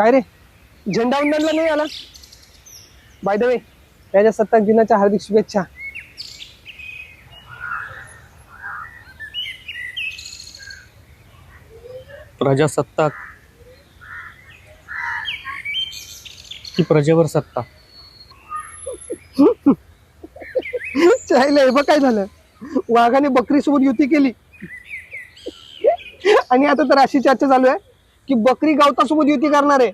काय रे, झेंडावंदनला नाही आला? बाय द वे, प्रजासत्ताक दिनाच्या हार्दिक शुभेच्छा. प्रजासत्ताक की प्रजेवर सत्ता? चायला हे बघ काय झालं, वाघाने बकरी सोबत युती केली आणि आता तर अशी चर्चा चालू आहे की बकरी गवतासोबत युती करणार आहे.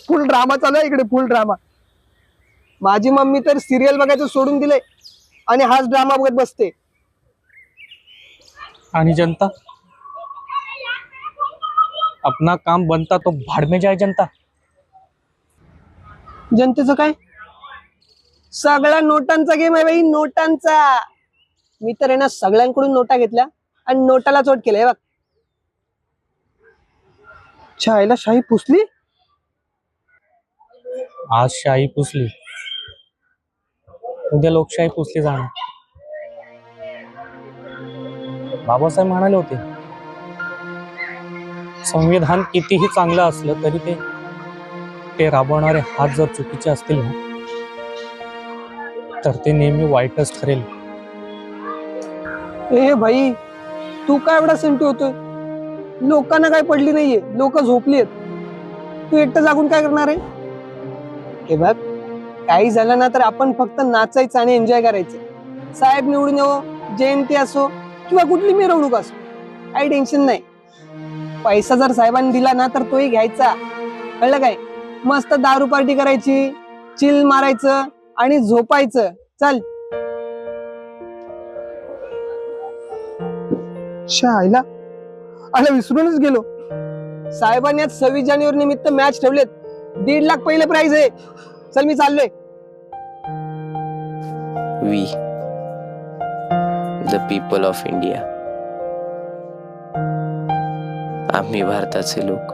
फुल ड्रामा चालू आहे इकडे, फुल ड्रामा. माझी मम्मी तर सिरियल बघायचं सोडून दिले आणि हाच ड्रामा बघत बसते. आणि जनता? अपना काम बनता तो भाड़ में जाए जनता. जनतेचं काय? सगळा नोटांचा गेम आहे बाई, नोटांचा. मी तर आहे ना सगळ्यांकडून नोटा घेतल्या आणि नोटाला चोट केलंय बघ. छायला शाही पुसली. आज शाही पुसली, उद्या लोकशाही पुसली जाणार. बाबासाहेब म्हणाले होते, संविधान कितीही चांगलं असलं तरी ते राबवणारे हात जर चुकीचे असतील ना, तर ते नेहमी वाईटच ठरेल. ए भाई, तू काय एवढा सेंटी होतोय? लोकांना काय पडली नाहीये, लोक झोपलीत. तू एकटं जागून काय करणार आहे? हे बघ, काही झालं ना तर आपण फक्त नाचायचं आणि एन्जॉय करायचं. साहेब निवडून येवो, जयंती असो किंवा कुठली मिरवणूक असो, काही टेन्शन नाही. पैसा जर साहेबांनी दिला ना तर तोही घ्यायचा, कळलं काय? मस्त दारू पार्टी करायची, चिल मारायचं आणि झोपायचं. चल. शायला आला, विसरूनच गेलो. साहेबांनी आज 26 जानेवारी निमित्त मॅच ठेवलेत. 1.5 लाख पहिले प्राइज आहे. चल मी चाललोय. We, the people of India. आम्ही भारताचे लोक.